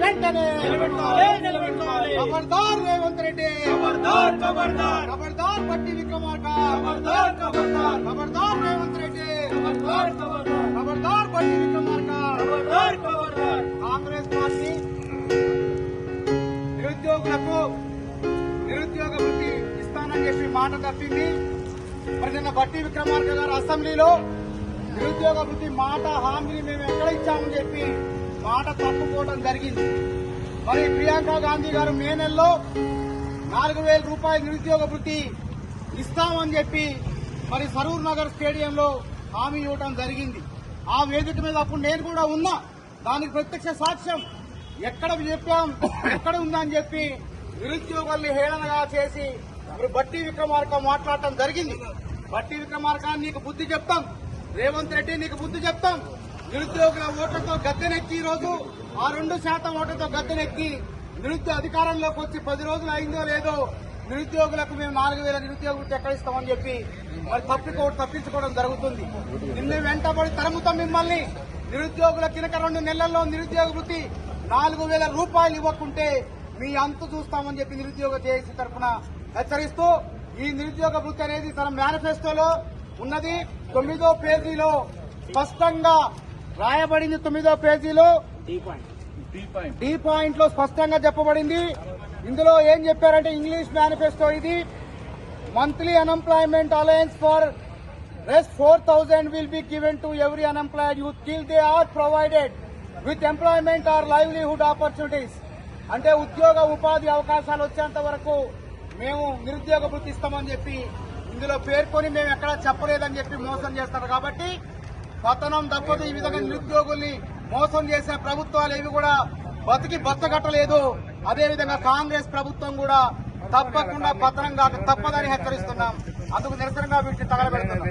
వెంటనే ఖబర్దార్ రేవంత్ రెడ్డి, ఖబర్దార్ బట్టి విక్రమార్క, ఖబర్దార్ రేవంత్ రెడ్డి, ఖబర్దార్ బట్టి విక్రమార్క. కాంగ్రెస్ పార్టీ నిరుద్యోగులకు నిరుద్యోగ వృత్తి ఇస్తానని చెప్పి మాట తప్పింది. మరి నిన్న బట్టి విక్రమార్క గారు అసెంబ్లీలో నిరుద్యోగ వృత్తి మాట హామీని మేము ఎక్కడ ఇచ్చామని చెప్పి మాట తప్పుకోవడం జరిగింది. మరి ప్రియాంక గాంధీ గారు మే నెలలో 4,000 రూపాయల నిరుద్యోగ వృత్తి ఇస్తామని చెప్పి మరి సరూర్ నగర్ స్టేడియంలో హామీ ఇవ్వడం జరిగింది. ఆ వేదిక మీద అప్పుడు నేను కూడా ఉన్నా. దానికి ప్రత్యక్ష సాక్ష్యం ఎక్కడ చెప్పాం, ఎక్కడ ఉందని చెప్పి నిరుద్యోగుల్ని హేళనగా చేసి మరి బట్టి విక్రమార్క మాట్లాడటం జరిగింది. బట్టి విక్రమార్క నీకు బుద్ధి చెప్తాం, రేవంత్ రెడ్డి నీకు బుద్ధి చెప్తాం. నిరుద్యోగుల ఓట్లతో గద్దెనెక్కి ఈ రోజు ఆ 2% ఓట్లతో గద్దెనెక్కి నిరుద్యోగ అధికారంలోకి వచ్చి 10 రోజులు అయిందో లేదో నిరుద్యోగులకు మేము 4,000 నిరుద్యోగ వృత్తి ఎక్కడ ఇస్తామని చెప్పి మరి తప్పించుకోవడం జరుగుతుంది. నిన్న వెంటబడి తరుముతాం మిమ్మల్ని. నిరుద్యోగుల కినక 2 నెలల్లో నిరుద్యోగ వృత్తి 4,000 రూపాయలు ఇవ్వకుంటే మీ అంతు చూస్తామని చెప్పి నిరుద్యోగ జేఏసీ తరఫున హెచ్చరిస్తూ ఈ నిరుద్యోగ వృత్తి అనేది తన మేనిఫెస్టోలో ఉన్నది. 9వ పేజీలో స్పష్టంగా రాయబడింది. 9వ పేజీలో డి పాయింట్ లో స్పష్టంగా చెప్పబడింది. ఇందులో ఏం చెప్పారంటే ఇంగ్లీష్ మేనిఫెస్టో ఇది. Monthly unemployment alliance for rest 4,000 will be given to every unemployed youth till they are provided with employment or livelihood opportunities. అంటే ఉద్యోగ ఉపాధి అవకాశాలు వచ్చేంత వరకు మేము నిరుద్యోగ వృత్తి ఇస్తామని చెప్పి ఇందులో పేర్కొని మేము ఎక్కడా చెప్పలేదని చెప్పి మోసం చేస్తారు. కాబట్టి పతనం తప్పదు. ఈ విధంగా నిరుద్యోగుల్ని మోసం చేసే ప్రభుత్వాలు ఏవి కూడా బతికి బతకట్టలేదు. అదేవిధంగా కాంగ్రెస్ ప్రభుత్వం కూడా తప్పకుండా పతనం కాక తప్పదని హెచ్చరిస్తున్నాం. అందుకు నిరసనగా వీటిని తగలబెడుతున్నాం.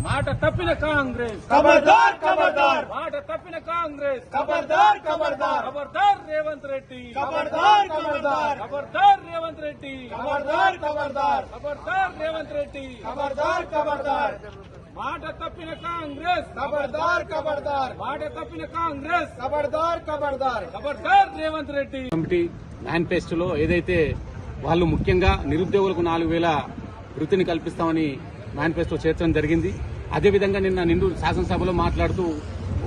మాట తప్పిన కాంగ్రెస్ ఖబర్దార్, ఖబర్దార్. మాట తప్పిన కాంగ్రెస్ ఖబర్దార్, ఖబర్దార్. ఖబర్దార్ రేవంత్ రెడ్డి, ఖబర్దార్, ఖబర్దార్. ఖబర్దార్ రేవంత్ రెడ్డి, ఖబర్దార్, ఖబర్దార్. ఖబర్దార్ రేవంత్ రెడ్డి, ఖబర్దార్, ఖబర్దార్. మాట తప్పిన కాంగ్రెస్ ఖబర్దార్, ఖబర్దార్. మాట తప్పిన కాంగ్రెస్ ఖబర్దార్, ఖబర్దార్. ఖబర్దార్ రేవంత్ రెడ్డి. కమిటీ మేనిఫెస్టోలో ఏదైతే వాళ్ళు ముఖ్యంగా నిరుద్యోగులకు 4,000 వృత్తిని కల్పిస్తామని మేనిఫెస్టో చేర్చడం జరిగింది. అదేవిధంగా నిన్న నిండు శాసనసభలో మాట్లాడుతూ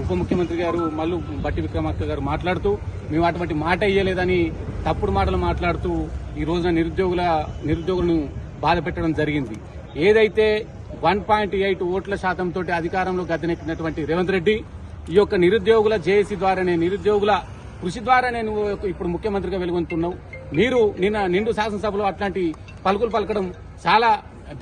ఉప ముఖ్యమంత్రి గారు మల్లు బట్టి విక్రమార్క గారు మాట్లాడుతూ మేము అటువంటి మాట ఇయ్యలేదని తప్పుడు మాటలు మాట్లాడుతూ ఈ రోజున నిరుద్యోగులను బాధ పెట్టడం జరిగింది. ఏదైతే 1.8 ఓట్ల శాతంతో అధికారంలో గద్దెనెక్కినటువంటి రేవంత్ రెడ్డి ఈ యొక్క నిరుద్యోగుల జేఏసీ ద్వారానే నిరుద్యోగుల కృషి ద్వారానే నువ్వు ఇప్పుడు ముఖ్యమంత్రిగా వెలుగొంటున్నావు. మీరు నిన్న నిండు శాసనసభలో అట్లాంటి పలుకులు పలకడం చాలా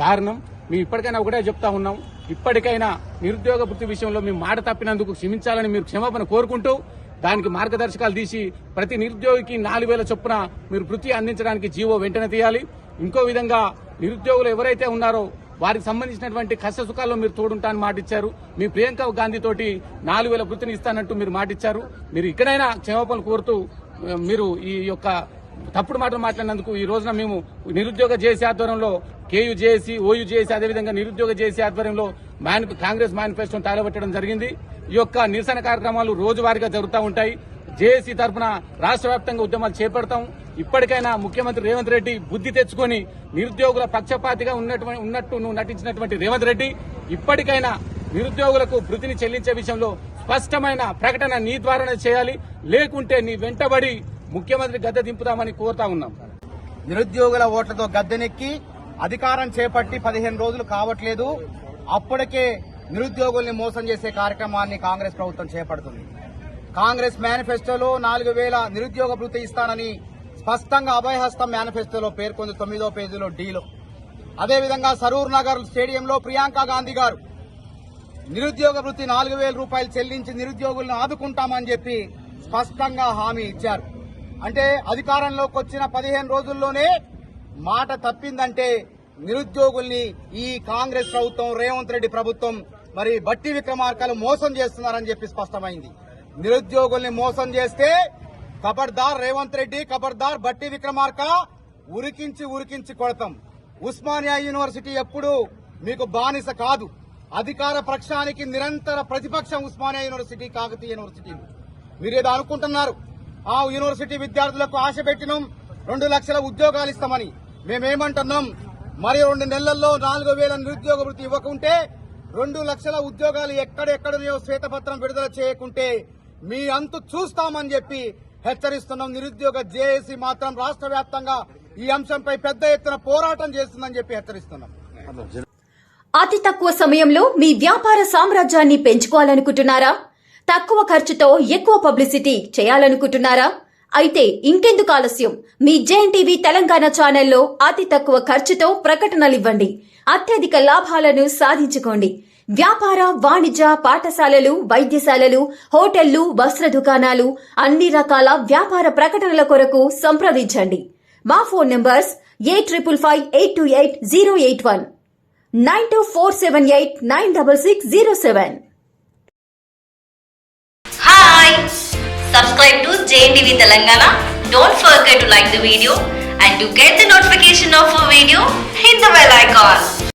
దారుణం. మేము ఇప్పటికైనా ఒకటే చెప్తా ఉన్నాం, ఇప్పటికైనా నిరుద్యోగ వృత్తి విషయంలో మేము మాట తప్పినందుకు క్షమించాలని మీరు క్షమాపణ కోరుకుంటూ దానికి మార్గదర్శకాలు తీసి ప్రతి నిరుద్యోగికి 4,000 చొప్పున మీరు వృత్తి అందించడానికి జీవో వెంటనే తీయాలి. ఇంకో విధంగా నిరుద్యోగులు ఎవరైతే ఉన్నారో వారికి సంబంధించినటువంటి కష్ట సుఖాల్లో మీరు తోడుంటానని మాట ఇచ్చారు. మీ ప్రియాంక గాంధీ తోటి 4,000 వృత్తిని ఇస్తానంటూ మీరు మాట ఇచ్చారు. మీరు ఇక్కడైనా క్షమాపణలు కోరుతూ మీరు ఈ యొక్క తప్పుడు మాటలు మాట్లాడినందుకు ఈ రోజున మేము నిరుద్యోగ జేఏసీ ఆధ్వర్యంలో కేయూ జేఏసీ, ఓయూ జేఏసీ అదేవిధంగా నిరుద్యోగ జేఏసీ ఆధ్వర్యంలో కాంగ్రెస్ మేనిఫెస్టోను తగలబెట్టడం జరిగింది. ఈ యొక్క నిరసన కార్యక్రమాలు రోజువారీగా జరుగుతూ ఉంటాయి. జేఏసీ తరఫున రాష్ట్ర వ్యాప్తంగా ఉద్యమాలు చేపడతాం. ఇప్పటికైనా ముఖ్యమంత్రి రేవంత్ రెడ్డి బుద్ధి తెచ్చుకొని నిరుద్యోగుల పక్షపాతిగా ఉన్నట్టు నువ్వు నటించినటువంటి రేవంత్ రెడ్డి ఇప్పటికైనా నిరుద్యోగులకు వృత్తిని చెల్లించే విషయంలో స్పష్టమైన ప్రకటన నీ ద్వారానే చేయాలి. లేకుంటే నీ వెంటబడి ముఖ్యమంత్రి గద్దె దింపుతామని కోరుతా ఉన్నాం. నిరుద్యోగుల ఓట్లతో గద్దెనెక్కి అధికారం చేపట్టి 15 రోజులు కావట్లేదు. అప్పటికే నిరుద్యోగుల్ని మోసం చేసే కార్యక్రమాన్ని కాంగ్రెస్ ప్రభుత్వం చేపడుతుంది. కాంగ్రెస్ మేనిఫెస్టోలో 4,000 నిరుద్యోగ వృత్తి ఇస్తానని స్పష్టంగా అభయహస్తం మేనిఫెస్టోలో పేర్కొంది 9వ పేజీలో డీలో. అదేవిధంగా సరూర్ నగర్ స్టేడియంలో ప్రియాంక గాంధీ గారు నిరుద్యోగ వృత్తి 4,000 రూపాయలు చెల్లించి నిరుద్యోగులను ఆదుకుంటామని చెప్పి స్పష్టంగా హామీ ఇచ్చారు. అంటే అధికారంలోకి వచ్చిన 15 రోజుల్లోనే మాట తప్పిందంటే నిరుద్యోగుల్ని ఈ కాంగ్రెస్ ప్రభుత్వం, రేవంత్ రెడ్డి ప్రభుత్వం మరి బట్టి విక్రమార్కలు మోసం చేస్తున్నారని చెప్పి స్పష్టమైంది. నిరుద్యోగుల్ని మోసం చేస్తే ఖబర్దార్ రేవంత్ రెడ్డి, ఖబర్దార్ బట్టి విక్రమార్క, ఉరికించి కొడతాం. ఉస్మానియా యూనివర్సిటీ ఎప్పుడు మీకు బానిస కాదు. అధికార పక్షానికి నిరంతర ప్రతిపక్షం ఉస్మానియా యూనివర్సిటీ, కాకతీయ యూనివర్సిటీలు. మీరేదో అనుకుంటున్నారు, ఆ యూనివర్సిటీ విద్యార్థులకు ఆశ పెట్టినాం 2 లక్షల ఉద్యోగాలు ఇస్తామని. మేమేమంటున్నాం, మరి 2 నెలల్లో 4,000 నిరుద్యోగ వృత్తి ఇవ్వకుంటే, 2 లక్షల ఉద్యోగాలు ఎక్కడెక్కడో శ్వేతపత్రం విడుదల చేయకుంటే మీ అంతు చూస్తామని చెప్పి హెచ్చరిస్తున్నాం. నిరుద్యోగ జేఏసీ మాత్రం రాష్ట్ర వ్యాప్తంగా ఈ అంశంపై పెద్ద ఎత్తున పోరాటం చేస్తుందని చెప్పి హెచ్చరిస్తున్నాం. అతి తక్కువ సమయంలో మీ వ్యాపార సామ్రాజ్యాన్ని పెంచుకోవాలనుకుంటున్నారా? తక్కువ ఖర్చుతో ఎక్కువ పబ్లిసిటీ చేయాలనుకుంటున్నారా? అయితే ఇంకెందుకు ఆలస్యం? మీ జేఎన్టీవీ తెలంగాణ ఛానల్లో అతి తక్కువ ఖర్చుతో ప్రకటనలివ్వండి. అత్యధిక లాభాలను సాధించుకోండి. వ్యాపార, వాణిజ్య, పాఠశాలలు, వైద్యశాలలు, హోటళ్లు, వస్త్ర దుకాణాలు, అన్ని రకాల వ్యాపార ప్రకటనల కొరకు సంప్రదించండి. మా phone numbers 8558288081, 9247896607. Hi! Subscribe to JNTV Telangana. Don't forget to like the video and to get the notification of a video, hit the bell icon.